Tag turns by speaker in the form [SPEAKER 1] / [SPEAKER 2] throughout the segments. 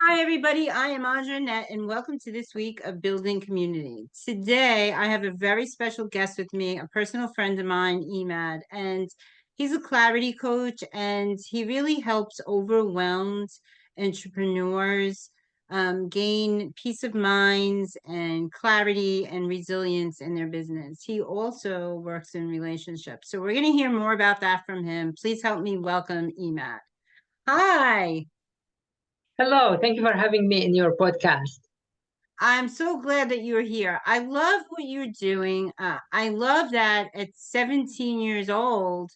[SPEAKER 1] Hi, everybody. I am Andra Annette, and welcome to this week of Building Community. Today, I have a very special guest with me, a personal friend of mine, Emad, and he's a clarity coach, and he really helps overwhelmed entrepreneurs gain peace of minds and clarity and resilience in their business. He also works in relationships. So, we're going to hear more about that from him. Please help me welcome Emad. Hi.
[SPEAKER 2] Hello, thank you for having me in your podcast.
[SPEAKER 1] I'm so glad that you're here. I love what you're doing. I love that at 17 years old,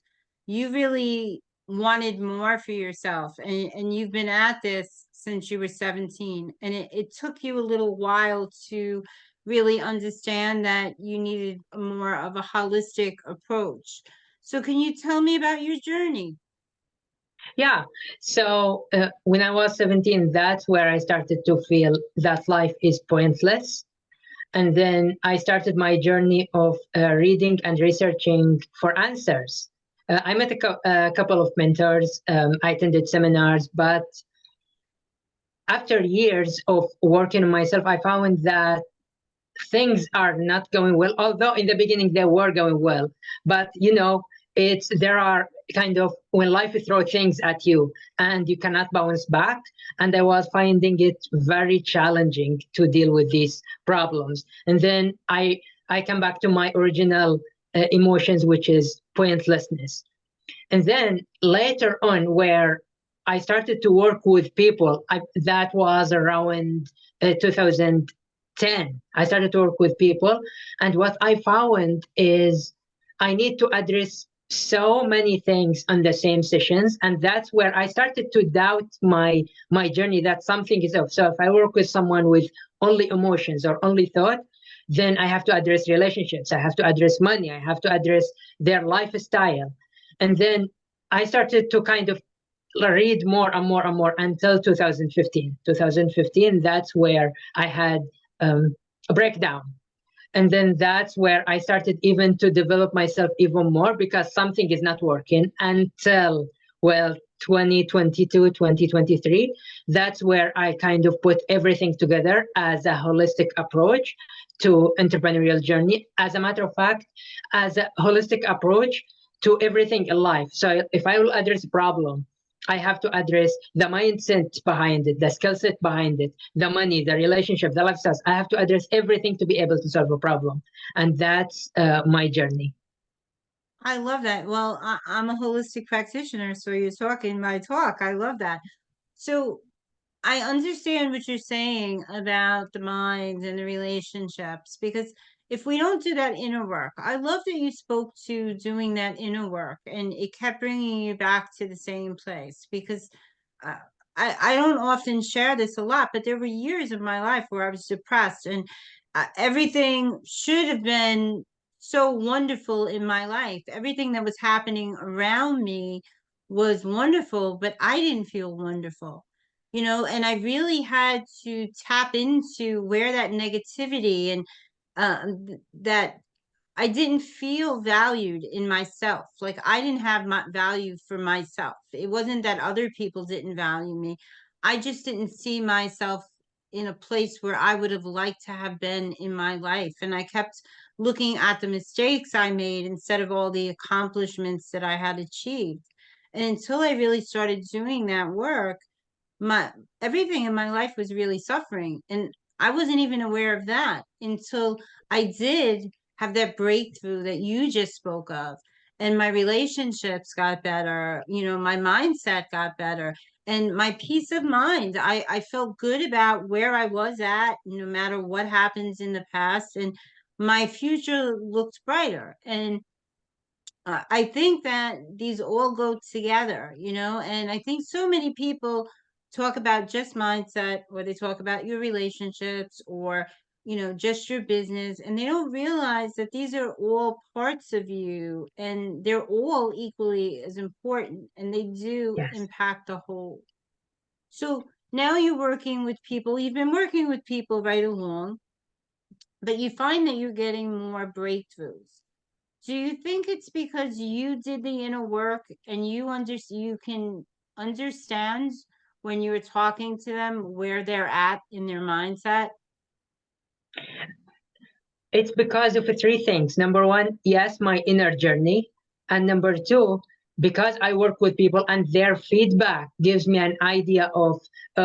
[SPEAKER 1] you really wanted more for yourself, and you've been at this since you were 17. And it took you a little while to really understand that you needed more of a holistic approach. So, can you tell me about your journey?
[SPEAKER 2] Yeah, so when I was 17, that's where I started to feel that life is pointless. And then I started my journey of reading and researching for answers. I met a couple of mentors, I attended seminars, but after years of working on myself, I found that things are not going well, although in the beginning they were going well. But it's there are kind of when life throws things at you and you cannot bounce back. And I was finding it very challenging to deal with these problems. And then I come back to my original emotions, which is pointlessness. And then later on, where I started to work with people, that was around 2010. I started to work with people, and what I found is I need to address so many things on the same sessions, and that's where I started to doubt my journey, that something is off. So if I work with someone with only emotions or only thought, then I have to address relationships, I have to address money, I have to address their lifestyle. And then I started to kind of read more and more and more until 2015. 2015, that's where I had a breakdown. And then that's where I started even to develop myself even more, because something is not working until, well, 2022, 2023. That's where I kind of put everything together as a holistic approach to entrepreneurial journey. As a matter of fact, as a holistic approach to everything in life. So if I will address a problem, I have to address the mindset behind it, the skill set behind it, the money, the relationship, the lifestyles. I have to address everything to be able to solve a problem. And that's my journey.
[SPEAKER 1] I love that. Well, I'm a holistic practitioner, so you're talking my talk. I love that. So I understand what you're saying about the mind and the relationships, because if we don't do that inner work, I love that you spoke to doing that inner work, and it kept bringing you back to the same place, because uh, I don't often share this a lot, but there were years of my life where I was depressed, and everything should have been so wonderful in my life. Everything that was happening around me was wonderful, but I didn't feel wonderful, and I really had to tap into where that negativity and that I didn't feel valued in myself. Like I didn't have my value for myself. It wasn't that other people didn't value me. I just didn't see myself in a place where I would have liked to have been in my life. And I kept looking at the mistakes I made instead of all the accomplishments that I had achieved. And until I really started doing that work, my everything in my life was really suffering, and I wasn't even aware of that until I did have that breakthrough that you just spoke of, and my relationships got better, my mindset got better, and my peace of mind. I felt good about where I was at, no matter what happens in the past, and my future looked brighter. And I think that these all go together, and I think so many people talk about just mindset, or they talk about your relationships, or, just your business, and they don't realize that these are all parts of you, and they're all equally as important, and they do
[SPEAKER 2] Yes.
[SPEAKER 1] impact the whole. So now you're working with people, you've been working with people right along, but you find that you're getting more breakthroughs. Do you think it's because you did the inner work and you can understand when you were talking to them where they're at in their mindset?
[SPEAKER 2] It's because of three things. Number one, yes, my inner journey. And number two, because I work with people and their feedback gives me an idea of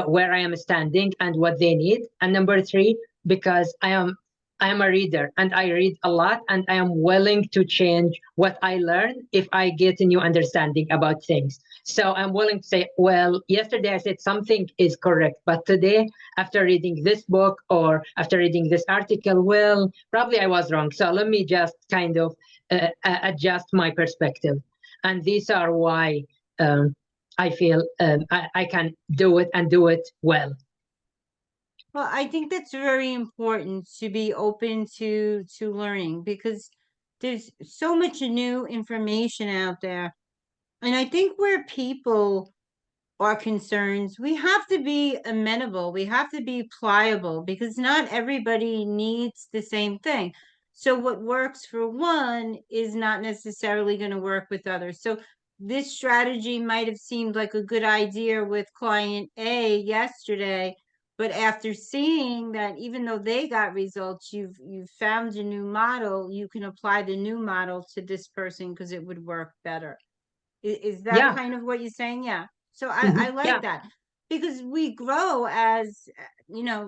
[SPEAKER 2] where I am standing and what they need. And number three, because I am a reader and I read a lot and I am willing to change what I learn if I get a new understanding about things. So I'm willing to say, well, yesterday I said something is correct, but today, after reading this book or after reading this article, well, probably I was wrong. So let me just kind of adjust my perspective. And these are why I feel I can do it and do it well.
[SPEAKER 1] Well, I think that's very important to be open to learning because there's so much new information out there. And I think where people are concerns, we have to be amenable. We have to be pliable because not everybody needs the same thing. So what works for one is not necessarily going to work with others. So this strategy might have seemed like a good idea with client A yesterday, but after seeing that even though they got results, you've found a new model, you can apply the new model to this person because it would work better. Is that
[SPEAKER 2] Yeah.
[SPEAKER 1] kind of what you're saying? Yeah. So I like
[SPEAKER 2] Yeah.
[SPEAKER 1] that because we grow as, you know,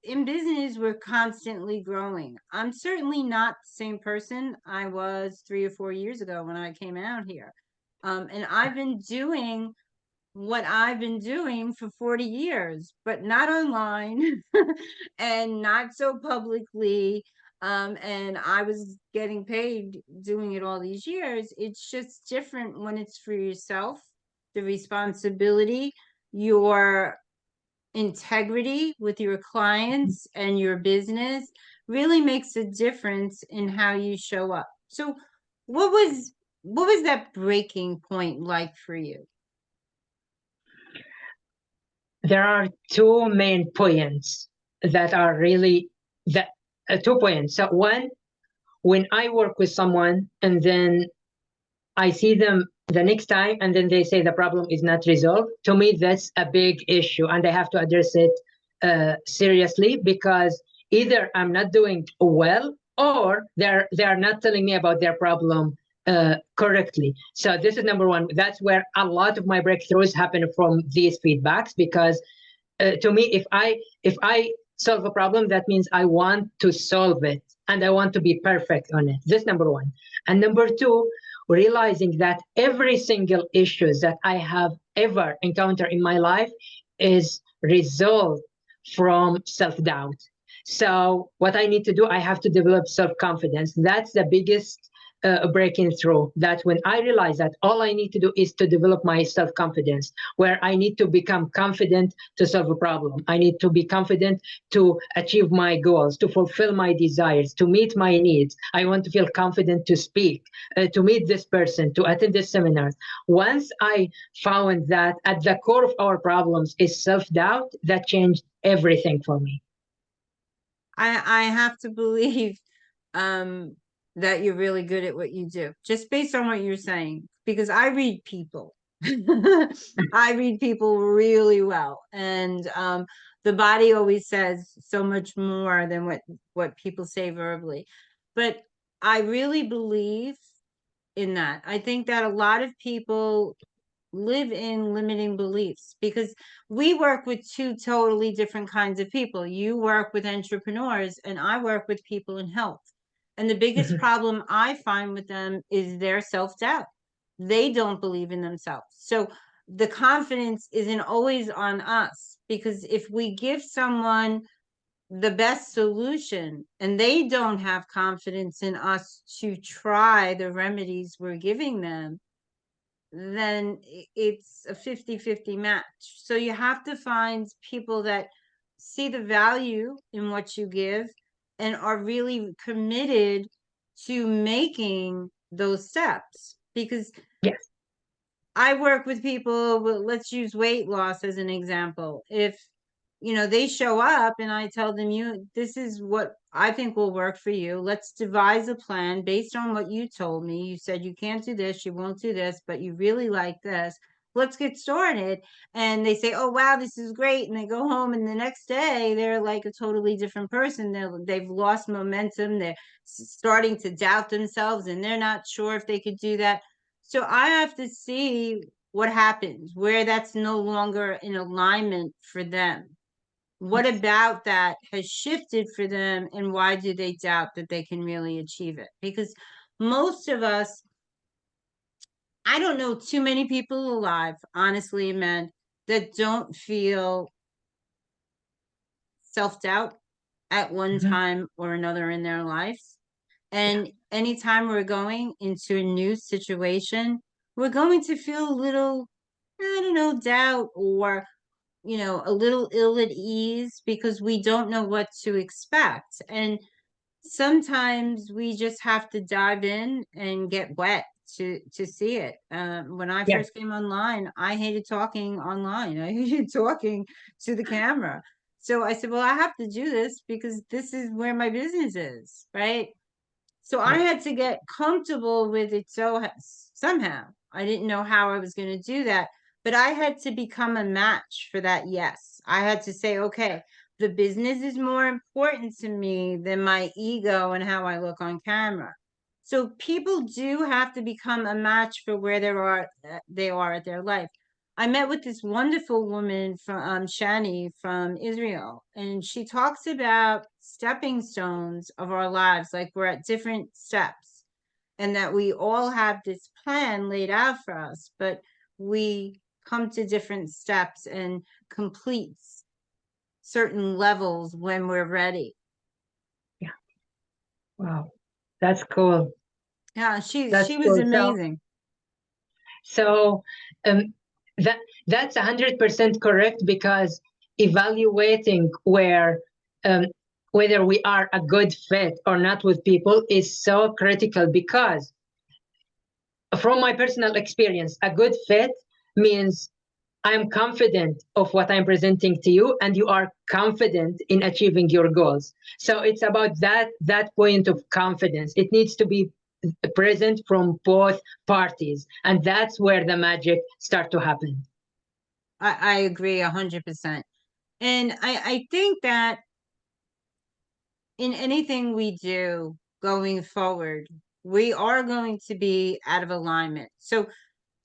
[SPEAKER 1] in business, we're constantly growing. I'm certainly not the same person I was 3 or 4 years ago when I came out here. And I've been doing what I've been doing for 40 years, but not online and not so publicly. And I was getting paid doing it all these years. It's just different when it's for yourself, the responsibility, your integrity with your clients and your business really makes a difference in how you show up. So what was what was that breaking point like for you?
[SPEAKER 2] There are two main points that are really that 2 points. So one, when I work with someone and then I see them the next time and then they say the problem is not resolved, to me that's a big issue and I have to address it seriously because either I'm not doing well or they are not telling me about their problem correctly. So this is number one. That's where a lot of my breakthroughs happen from these feedbacks because to me, if I solve a problem, that means I want to solve it and I want to be perfect on it. This number one. And number two, realizing that every single issue that I have ever encountered in my life is resolved from self-doubt. So what I need to do, I have to develop self-confidence. That's the biggest breaking through. That when I realize that all I need to do is to develop my self-confidence, where I need to become confident to solve a problem. I need to be confident to achieve my goals, to fulfill my desires, to meet my needs. I want to feel confident to speak, to meet this person, to attend this seminar. Once I found that at the core of our problems is self-doubt, that changed everything for me.
[SPEAKER 1] I have to believe um that you're really good at what you do, just based on what you're saying, because I read people. I read people really well. And the body always says so much more than what people say verbally. But I really believe in that. I think that a lot of people live in limiting beliefs because we work with two totally different kinds of people. You work with entrepreneurs, and I work with people in health. And the biggest problem I find with them is their self doubt. They don't believe in themselves. So the confidence isn't always on us because if we give someone the best solution and they don't have confidence in us to try the remedies we're giving them, then it's a 50-50 match. So you have to find people that see the value in what you give and are really committed to making those steps. Because
[SPEAKER 2] Yes.
[SPEAKER 1] I work with people, let's use weight loss as an example. If they show up and I tell them, this is what I think will work for you. Let's devise a plan based on what you told me. You said you can't do this, you won't do this, but you really like this. let's get started. And they say, oh, wow, this is great. And they go home, and the next day they're like a totally different person. They've lost momentum. They're starting to doubt themselves, and they're not sure if they could do that. So I have to see what happens where that's no longer in alignment for them. What about that has shifted for them, and why do they doubt that they can really achieve it? Because most of us, I don't know too many people alive, honestly, men, that don't feel self-doubt at one
[SPEAKER 2] Mhm.
[SPEAKER 1] time or another in their lives.
[SPEAKER 2] Yeah.
[SPEAKER 1] And anytime we're going into a new situation, we're going to feel a little, I don't know, doubt, or a little ill at ease, because we don't know what to expect. And sometimes we just have to dive in and get wet to see it. When I
[SPEAKER 2] Yeah.
[SPEAKER 1] first came online, I hated talking online. I hated talking to the camera. So I said, well, I have to do this because this is where my business is, right? So I
[SPEAKER 2] Yeah.
[SPEAKER 1] had to get comfortable with it. So somehow I didn't know how I was going to do that, but I had to become a match for that. Yes, I had to say, okay, the business is more important to me than my ego and how I look on camera. So people do have to become a match for where they are at their life. I met with this wonderful woman from Shani from Israel, and she talks about stepping stones of our lives, like we're at different steps, and that we all have this plan laid out for us, but we come to different steps and complete certain levels when we're ready.
[SPEAKER 2] Yeah. Wow. That's cool.
[SPEAKER 1] Yeah, she
[SPEAKER 2] That's
[SPEAKER 1] she was
[SPEAKER 2] cool. So,
[SPEAKER 1] amazing.
[SPEAKER 2] so um, that that's 100% correct, because evaluating um, whether we are a good fit or not with people is so critical, because from my personal experience, a good fit means I'm confident of what I'm presenting to you, and you are confident in achieving your goals. So it's about that point of confidence. It needs to be present from both parties, and that's where the magic start to happen.
[SPEAKER 1] I agree 100%. And I think that in anything we do going forward, we are going to be out of alignment. So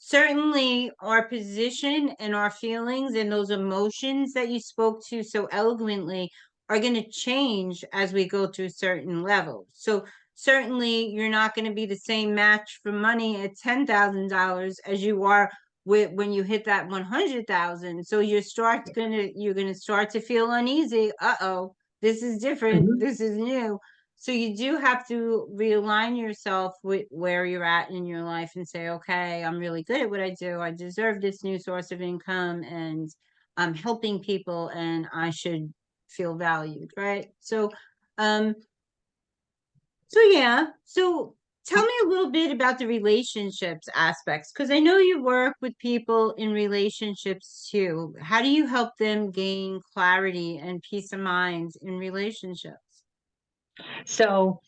[SPEAKER 1] certainly our position and our feelings and those emotions that you spoke to so eloquently are going to change as we go through certain levels. So certainly you're not going to be the same match for money at $10,000 as you are with when you hit that 100,000. So you're going to start to feel uneasy. Uh-oh, this is different.
[SPEAKER 2] Mhm.
[SPEAKER 1] This is new. So you do have to realign yourself with where you're at in your life and say, okay, I'm really good at what I do. I deserve this new source of income, and I'm helping people, and I should feel valued, right? Um, so yeah. So tell me a little bit about the relationships aspects, because I know you work with people in relationships too. How do you help them gain clarity and peace of mind in relationships?
[SPEAKER 2] So,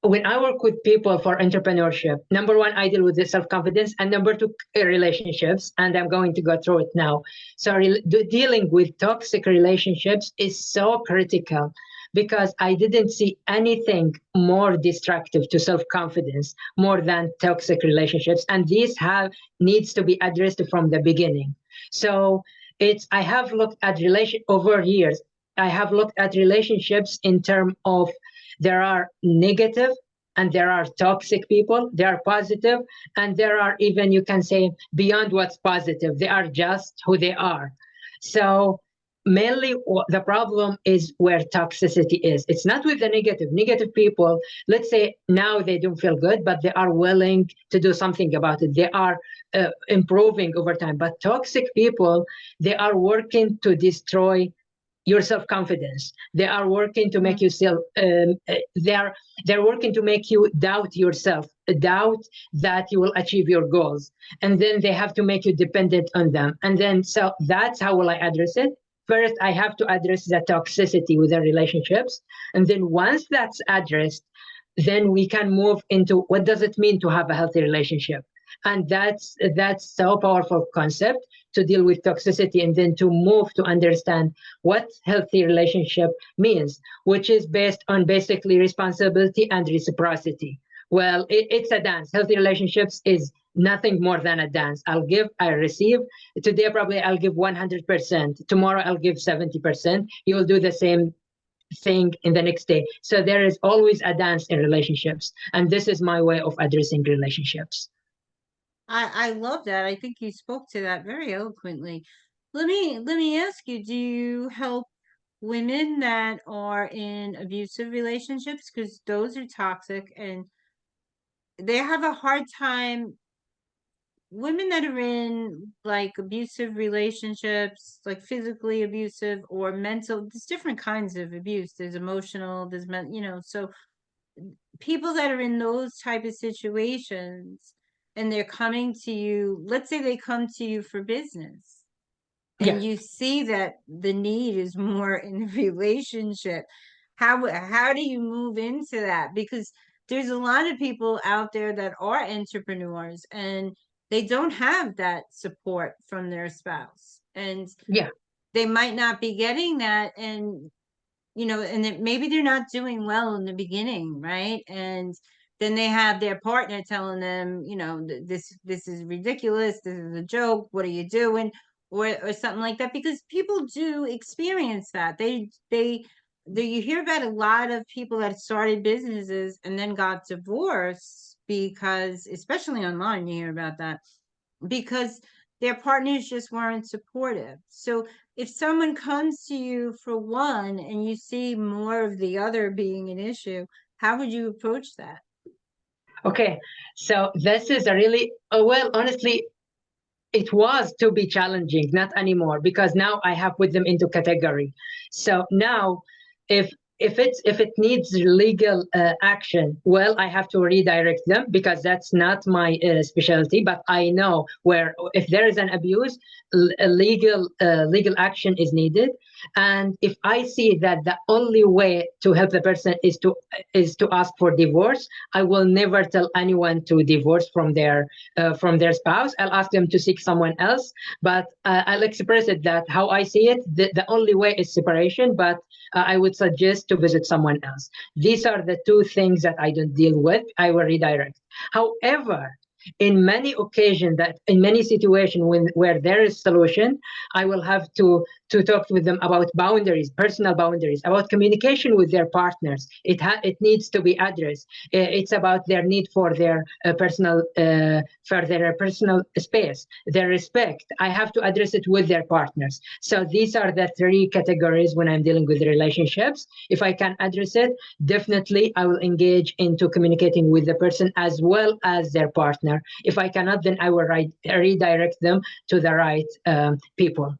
[SPEAKER 2] when I work with people for entrepreneurship, number one, I deal with the self-confidence, and number two, relationships. And I'm going to go through it now. So, dealing with toxic relationships is so critical, because I didn't see anything more destructive to self-confidence more than toxic relationships, and these have needs to be addressed from the beginning. So, I have looked at over years. I have looked at relationships in terms of there are negative and there are toxic people, there are positive, and there are even, you can say, beyond what's positive. They are just who they are. So mainly the problem is where toxicity is. It's not with the negative people. Let's say now they don't feel good, but they are willing to do something about it. They are improving over time. But toxic people, they are working to destroy your self-confidence. They are working to make you they're working to make you doubt yourself, doubt that you will achieve your goals, and then they have to make you dependent on them. And then, so that's how will I address it. First, I have to address the toxicity within relationships, and then once that's addressed, then we can move into what does it mean to have a healthy relationship. And that's so powerful concept to deal with toxicity, and then to move to understand what healthy relationship means, which is based on basically responsibility and reciprocity. Well, it's a dance. Healthy relationships is nothing more than a dance. I'll give, I receive. Today probably I'll give 100%. Tomorrow I'll give 70%. You will do the same thing in the next day. So there is always a dance in relationships, and this is my way of addressing relationships.
[SPEAKER 1] I love that. I think you spoke to that very eloquently. Let me ask you, do you help women that are in abusive relationships? Because those are toxic and they have a hard time. Women that are in like abusive relationships, like physically abusive or mental, there's different kinds of abuse. There's emotional, there's so people that are in those type of situations and they're coming to you, let's say they come to you for business
[SPEAKER 2] Yeah,
[SPEAKER 1] and you see that the need is more in the relationship, how do you move into that? Because there's a lot of people out there that are entrepreneurs and they don't have that support from their spouse, and
[SPEAKER 2] yeah.
[SPEAKER 1] they might not be getting that, and and maybe they're not doing well in the beginning, right? And then they have their partner telling them, this is ridiculous, this is a joke, what are you doing? Or something like that, because people do experience that. You hear about a lot of people that started businesses and then got divorced because, especially online, you hear about that because their partners just weren't supportive. So if someone comes to you for one and you see more of the other being an issue, how would you approach that?
[SPEAKER 2] Okay, so this is a really, well, honestly, it was to be challenging, not anymore, because now I have put them into category. So now, if if it needs legal action, well, I have to redirect them because that's not my specialty. But I know where, if there is an abuse, a legal action is needed. And if I see that the only way to help the person is to ask for divorce, I will never tell anyone to divorce from their spouse. I'll ask them to seek someone else, but I'll express it that how I see it, the only way is separation, but I would suggest to visit someone else. These are the two things that I don't deal with. I will redirect. However, in many occasions, that in many situations where there is solution, I will have to talk with them about boundaries, personal boundaries, about communication with their partners. It needs to be addressed. It's about their need for their personal space, their respect. I have to address it with their partners. So these are the three categories when I'm dealing with relationships. If I can address it, definitely I will engage into communicating with the person as well as their partner. If I cannot, then I will redirect them to the right people.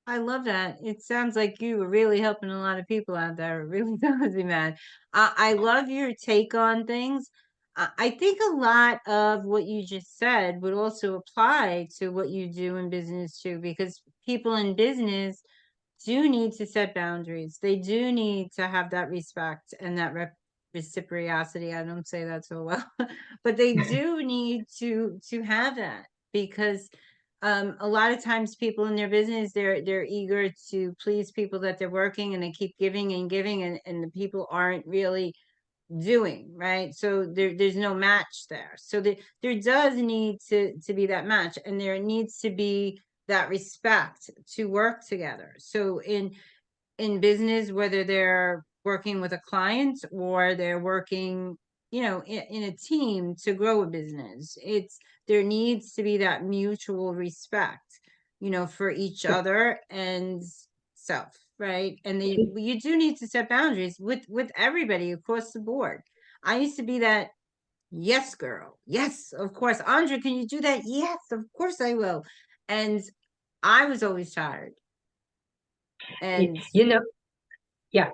[SPEAKER 1] I love that. It sounds like you were really helping a lot of people out there. It really does, man. I love your take on things. I think a lot of what you just said would also apply to what you do in business too, because people in business do need to set boundaries. They do need to have that respect and that reciprocity. I don't say that so well, but they do need to have that because a lot of times people in their business they're eager to please people that they're working and they keep giving and giving and the people aren't really doing right, so there's no match there, so there does need to be that match and there needs to be that respect to work together. So in business, whether they're working with a client or they're working, in a team to grow a business, there needs to be that mutual respect, for each other and self, right? And you do need to set boundaries with everybody across the board. I used to be that yes girl. Yes, of course. Andra, can you do that? Yes, of course I will. And I was always tired. And
[SPEAKER 2] You know, yeah.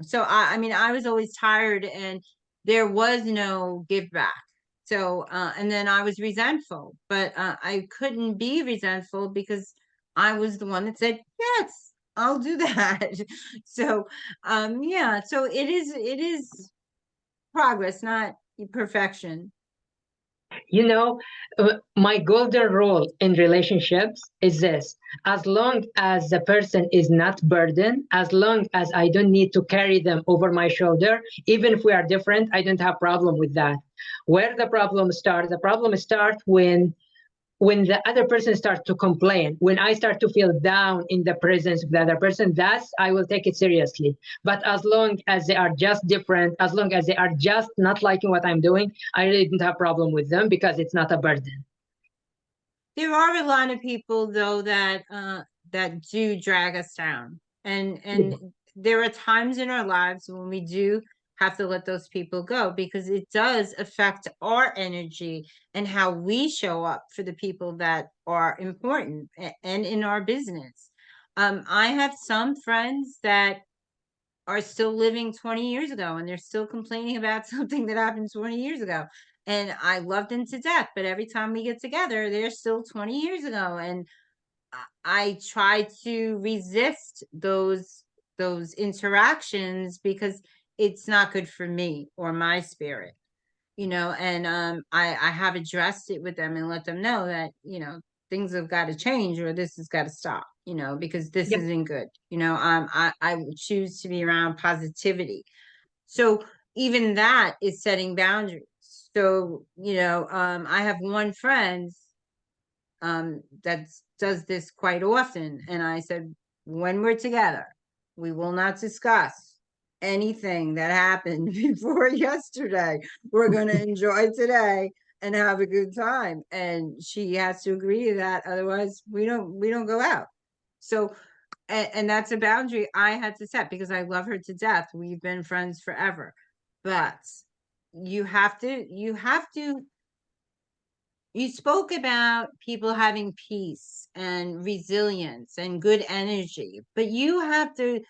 [SPEAKER 1] so I mean I was always tired and there was no give back. So and then I was resentful, but I couldn't be resentful because I was the one that said yes, I'll do that. So yeah, so it is progress, not perfection.
[SPEAKER 2] You know, my golden rule in relationships is this: as long as the person is not burdened, as long as I don't need to carry them over my shoulder, even if we are different, I don't have problem with that. Where the problem starts when the other person starts to complain, when I start to feel down in the presence of the other person, that's I will take it seriously. But as long as they are just different, as long as they are just not liking what I'm doing, I really don't have problem with them because it's not a burden.
[SPEAKER 1] There are a lot of people though that do drag us down. And
[SPEAKER 2] Yeah.
[SPEAKER 1] there are times in our lives when we do have to let those people go because it does affect our energy and how we show up for the people that are important and in our business. I have some friends that are still living 20 years ago and they're still complaining about something that happened 20 years ago. And I love them to death, but every time we get together, they're still 20 years ago. And I try to resist those interactions because it's not good for me or my spirit, and I have addressed it with them and let them know that, things have got to change or this has got to stop, because this
[SPEAKER 2] Yep.
[SPEAKER 1] isn't good. I choose to be around positivity. So even that is setting boundaries. So, I have one friend that does this quite often. And I said, when we're together, we will not discuss anything that happened before yesterday. We're going to enjoy today and have a good time. And she has to agree to that. Otherwise, we don't go out. So, and that's a boundary I had to set because I love her to death. We've been friends forever. But you have to you spoke about people having peace and resilience and good energy, but you have to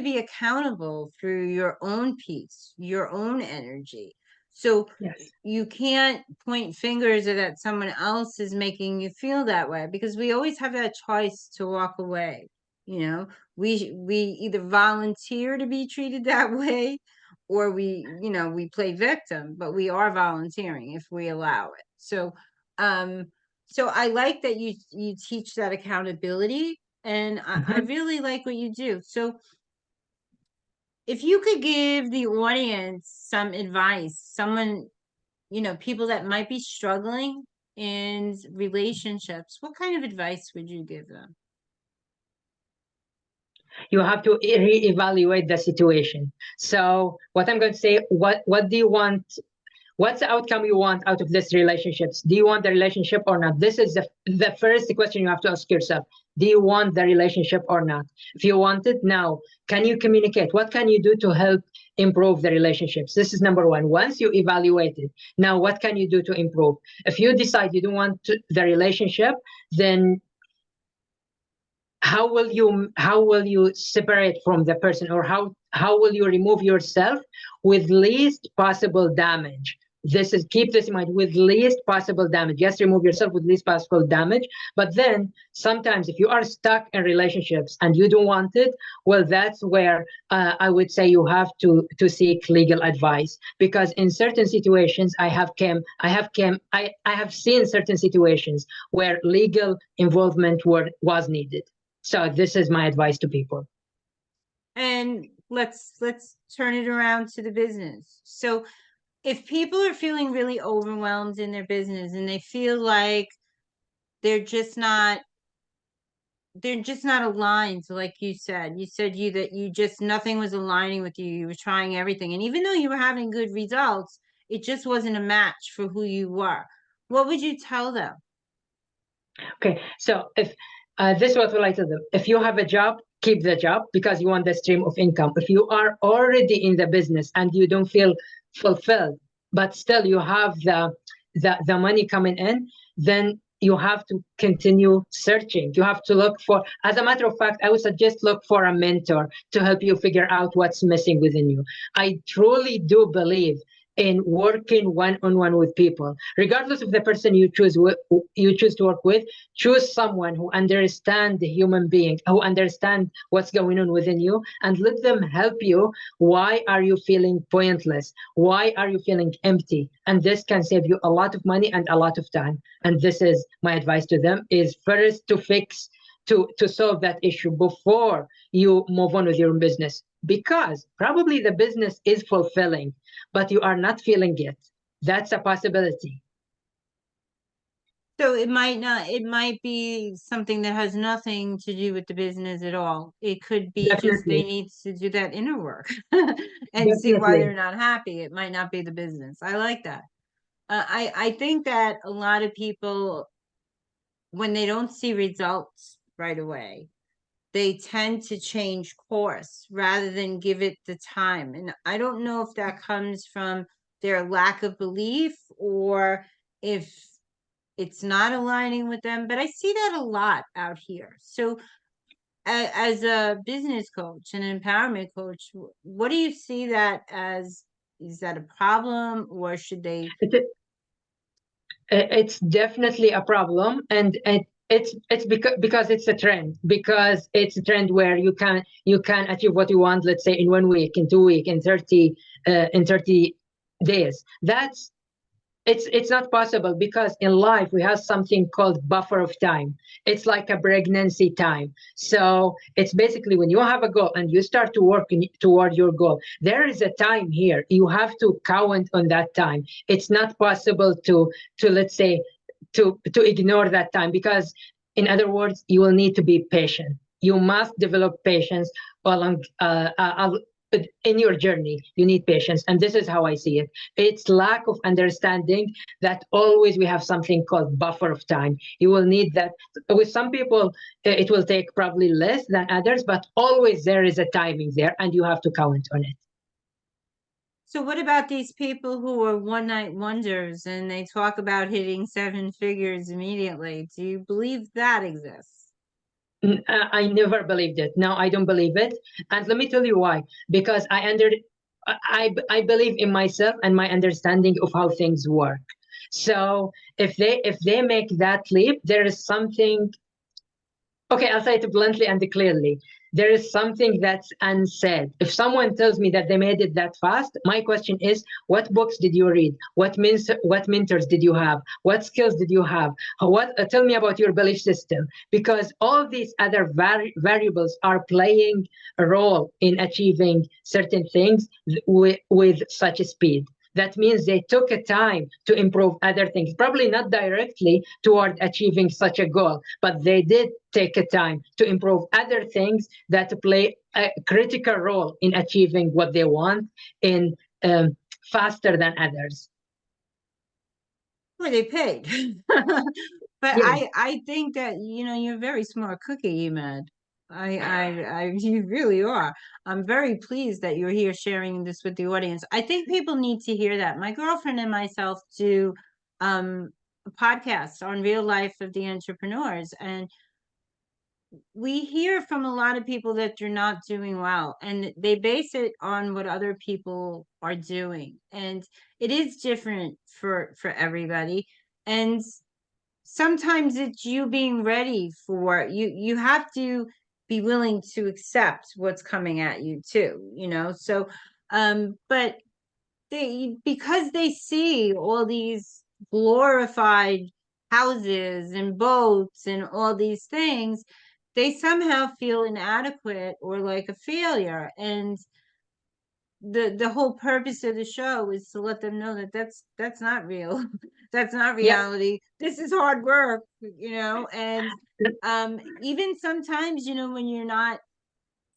[SPEAKER 1] be accountable through your own peace, your own energy. So
[SPEAKER 2] Yes.
[SPEAKER 1] you can't point fingers at that someone else is making you feel that way because we always have that choice to walk away. You know, we either volunteer to be treated that way or we play victim, but we are volunteering if we allow it. Um so I like that you teach that accountability and I
[SPEAKER 2] Mhm.
[SPEAKER 1] really like what you do. So if you could give the audience some advice, people that might be struggling in relationships, what kind of advice would you give them?
[SPEAKER 2] You have to reevaluate the situation. So what I'm going to say, what do you want? What's the outcome you want out of this relationships? Do you want the relationship or not? This is the first question you have to ask yourself. Do you want the relationship or not? If you want it now, can you communicate? What can you do to help improve the relationships? This is number one. Once you evaluate it, now what can you do to improve? If you decide you don't want the relationship, then how will you separate from the person, or how will you remove yourself with least possible damage? This is, keep this in mind, with least possible damage. Yes, remove yourself with least possible damage. But then sometimes if you are stuck in relationships and you don't want it, well, that's where I would say you have to seek legal advice, because in certain situations I have seen certain situations where legal involvement was needed. So this is my advice to people.
[SPEAKER 1] And let's turn it around to the business. So if people are feeling really overwhelmed in their business and they feel like they're just not they're just not aligned, so like you said you just nothing was aligning with you. You were trying everything, and even though you were having good results, it just wasn't a match for who you were. What would you tell them?
[SPEAKER 2] Okay, so if this is what we like to do. If you have a job, keep the job because you want the stream of income. If you are already in the business and you don't feel fulfilled, but still you have the money coming in, then you have to continue searching. You have to look for, as a matter of fact, I would suggest look for a mentor to help you figure out what's missing within you. I truly do believe in working one-on-one with people, regardless of the person you choose to work with. Choose someone who understands the human being, who understands what's going on within you, and let them help you. Why are you feeling pointless? Why are you feeling empty? And this can save you a lot of money and a lot of time. And this is my advice to them: is first to solve that issue before you move on with your business, because probably the business is fulfilling, but you are not feeling it. That's a possibility.
[SPEAKER 1] So it might be something that has nothing to do with the business at all. It could be just they
[SPEAKER 2] Definitely.
[SPEAKER 1] need to do that inner work and see why
[SPEAKER 2] Definitely.
[SPEAKER 1] they're not happy. It might not be the business. I like that. I think that a lot of people, when they don't see results right away, they tend to change course rather than give it the time. And I don't know if that comes from their lack of belief or if it's not aligning with them, but I see that a lot out here. So, as a business coach and an empowerment coach, what do you see that as? Is that a problem, or should they?
[SPEAKER 2] It's definitely a problem, and it's because it's a trend, because it's a trend where you can achieve what you want, let's say in 1 week, in 2 week, in 30 days. That's It's not possible, because in life we have something called buffer of time. It's like a pregnancy time. So it's basically when you have a goal and you start to work toward your goal, there is a time here. You have to count on that time. It's not possible to let's say to ignore that time, because in other words, you will need to be patient. You must develop patience along in your journey. You need patience, and this is how I see it. It's lack of understanding that always we have something called buffer of time. You will need that. With some people, it will take probably less than others, but always there is a timing there, and you have to count on it.
[SPEAKER 1] So, what about these people who are one night wonders and they talk about hitting seven figures immediately? Do you believe that exists?
[SPEAKER 2] I never believed it. Now I don't believe it, and let me tell you why. Because I believe in myself and my understanding of how things work. So if they make that leap, there is something. Okay, I'll say it bluntly and clearly. There is something that's unsaid. If someone tells me that they made it that fast, my question is, what books did you read? What mentors did you have? What skills did you have? Tell me about your belief system, because all these other variables are playing a role in achieving certain things with such a speed. That means they took a time to improve other things, probably not directly toward achieving such a goal, but they did take a time to improve other things that play a critical role in achieving what they want in faster than others.
[SPEAKER 1] Well, they paid. But
[SPEAKER 2] Yeah.
[SPEAKER 1] I think that you're a very smart cookie, Emad. You really are. I'm very pleased that you're here sharing this with the audience. I think people need to hear that. My girlfriend and myself do a podcast on real life of the entrepreneurs, and we hear from a lot of people that they're not doing well, and they base it on what other people are doing, and it is different for everybody. And sometimes it's you being ready for you have to be willing to accept what's coming at you too, so but because they see all these glorified houses and boats and all these things, they somehow feel inadequate or like a failure. And the whole purpose of the show is to let them know that that's not real. That's not
[SPEAKER 2] Yep.
[SPEAKER 1] reality. This is hard work, and even sometimes, when you're not,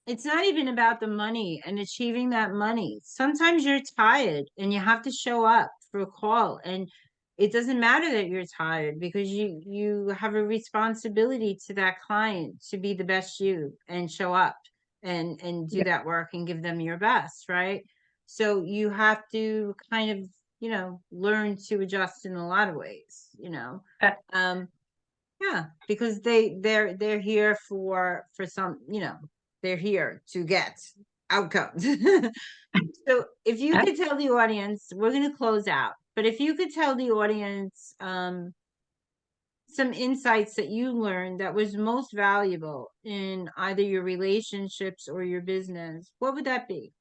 [SPEAKER 1] it's not even about the money and achieving that money. Sometimes you're tired and you have to show up for a call, and it doesn't matter that you're tired, because you have a responsibility to that client to be the best you and show up and do
[SPEAKER 2] Yep.
[SPEAKER 1] that work and give them your best, right? So you have to kind of, learn to adjust in a lot of ways.
[SPEAKER 2] Uh,
[SPEAKER 1] Um, yeah, because they're here for some, they're here to get. outcomes. So if you could tell the audience, we're going to close out, but if you could tell the audience some insights that you learned that was most valuable in either your relationships or your business, what would that be?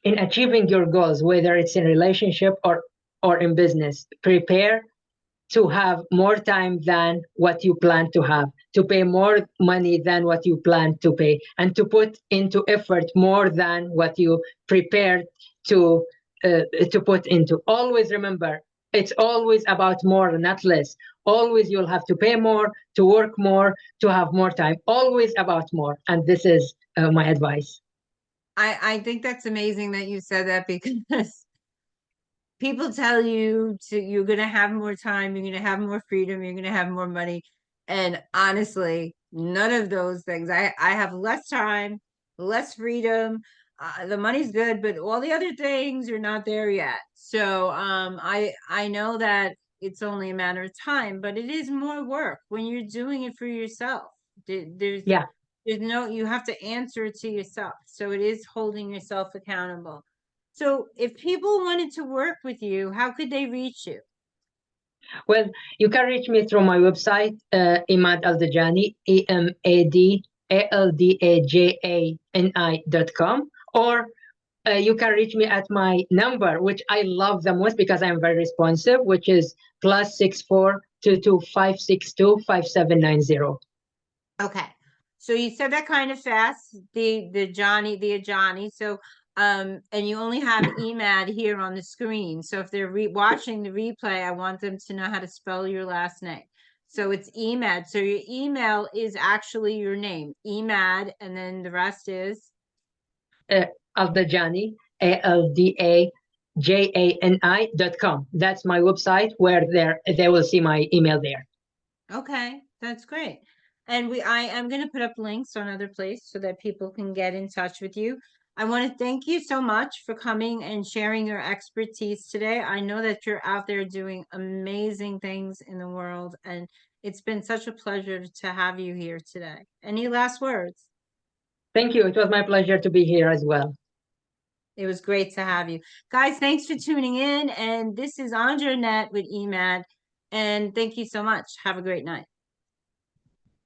[SPEAKER 2] In achieving your goals, whether it's in relationship or in business, prepare to have more time than what you plan to have, to pay more money than what you plan to pay, and to put into effort more than what you prepared to to put into. Always remember, it's always about more, not less. Always you'll have to pay more, to work more, to have more time. Always about more. And this is my advice.
[SPEAKER 1] I think that's amazing that you said that because people tell you to you're going to have more time, you're going to have more freedom, you're going to have more money, and honestly none of those things. I have less time, less freedom, the money's good, but all the other things are not there yet. So I know that it's only a matter of time, but it is more work when you're doing it for yourself. There's
[SPEAKER 2] Yeah.
[SPEAKER 1] there's no, you have to answer it to yourself, so it is holding yourself accountable. So if people wanted to work with you, how could they reach you?
[SPEAKER 2] Well, you can reach me through my website, Emad Aldajani, EMADALDAJANI.com, or you can reach me at my number, which I love the most because I'm very responsive, which is +64 22 562 5790.
[SPEAKER 1] Okay. So you said that kind of fast, the Johnny. So and you only have Emad here on the screen. So if they're watching the replay, I want them to know how to spell your last name. So it's Emad. So your email is actually your name, Emad, and then the rest is
[SPEAKER 2] Aldajani, ALDAJANI.com. That's my website where they will see my email there.
[SPEAKER 1] okay. That's great. And I am going to put up links on other places so that people can get in touch with you. I want to thank you so much for coming and sharing your expertise today. I know that you're out there doing amazing things in the world, and it's been such a pleasure to have you here today. Any last words?
[SPEAKER 2] Thank you. It was my pleasure to be here as well.
[SPEAKER 1] It was great to have you. Guys, thanks for tuning in. And this is Andra Annette with Emad. And thank you so much. Have a great night.